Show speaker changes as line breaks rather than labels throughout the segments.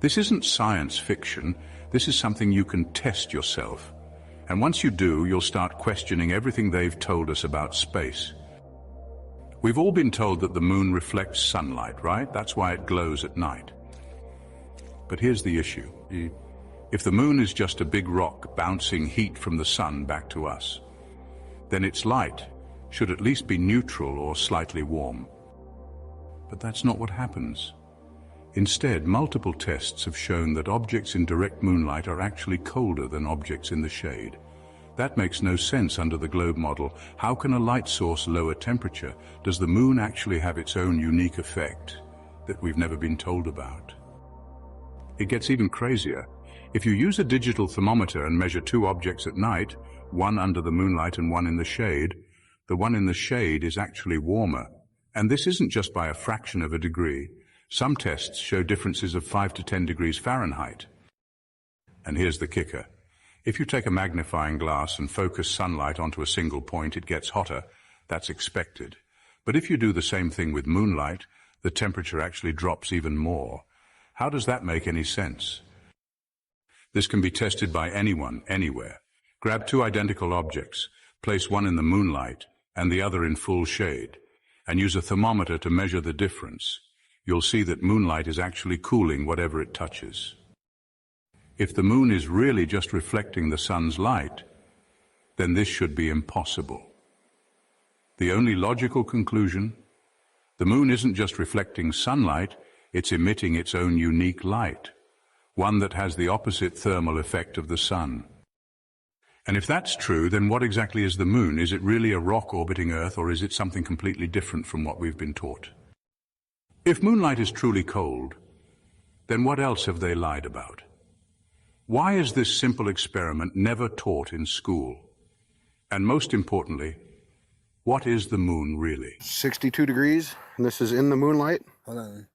This isn't science fiction, this is something you can test yourself. And once you do, you'll start questioning everything they've told us about space. We've all been told that the moon reflects sunlight, right? That's why it glows at night. But here's the issue. If the moon is just a big rock bouncing heat from the sun back to us, then its light should at least be neutral or slightly warm. But that's not what happens. Instead, multiple tests have shown that objects in direct moonlight are actually colder than objects in the shade. That makes no sense under the globe model. How can a light source lower temperature? Does the moon actually have its own unique effect that we've never been told about? It gets even crazier. If you use a digital thermometer and measure two objects at night, one under the moonlight and one in the shade, the one in the shade is actually warmer. And this isn't just by a fraction of a degree. Some tests show differences of 5 to 10 degrees Fahrenheit. And here's the kicker. If you take a magnifying glass and focus sunlight onto a single point, it gets hotter. That's expected. But if you do the same thing with moonlight, the temperature actually drops even more. How does that make any sense? This can be tested by anyone, anywhere. Grab two identical objects, place one in the moonlight and the other in full shade, and use a thermometer to measure the difference. You'll see that moonlight is actually cooling whatever it touches. If the moon is really just reflecting the sun's light, then this should be impossible. The only logical conclusion: the moon isn't just reflecting sunlight, it's emitting its own unique light, one that has the opposite thermal effect of the sun. And if that's true, then what exactly is the moon? Is it really a rock orbiting Earth, or is it something completely different from what we've been taught? If moonlight is truly cold, then what else have they lied about? Why is this simple experiment never taught in school? And most importantly, what is the moon really?
62 degrees, and this is in the moonlight.
Hold on.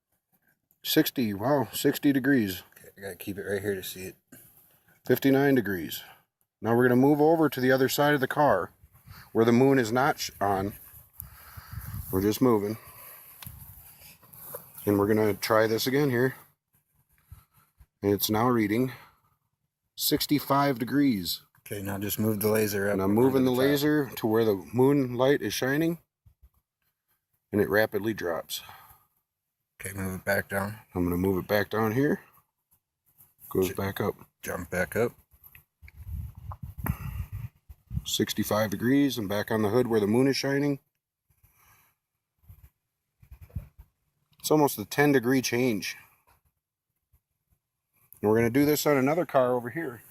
60, wow, 60 degrees.
Okay, I gotta keep it right here to see it.
59 degrees. Now we're going to move over to the other side of the car where the moon is not on. We're just moving. And we're going to try this again here. And it's now reading 65 degrees.
Okay, now just move the laser up.
And I'm moving the laser to where the moonlight is shining. And it rapidly drops.
Okay, move it back down.
I'm going to move it back down here. Goes back up.
Jump back up.
65 degrees and back on the hood where the moon is shining. It's almost a 10-degree change. And we're going to do this on another car over here.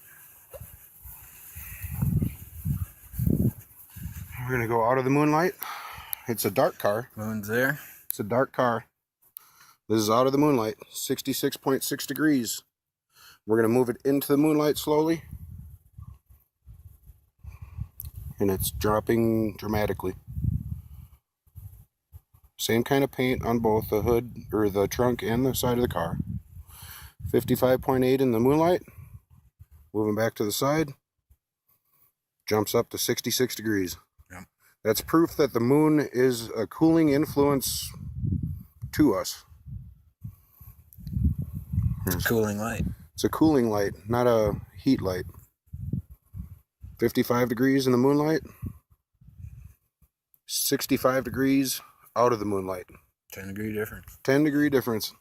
We're going to go out of the moonlight. It's a dark car.
Moon's there.
It's a dark car. This is out of the moonlight. 66.6 degrees. We're going to move it into the moonlight slowly. And it's dropping dramatically. Same kind of paint on both the hood, or the trunk, and the side of the car. 55.8 in the moonlight. Moving back to the side. Jumps up to 66 degrees.
Yep.
That's proof that the moon is a cooling influence to us.
It's a cooling light.
It's a cooling light, not a heat light. 55 degrees in the moonlight. 65 degrees out of the moonlight.
10-degree difference.
10-degree difference.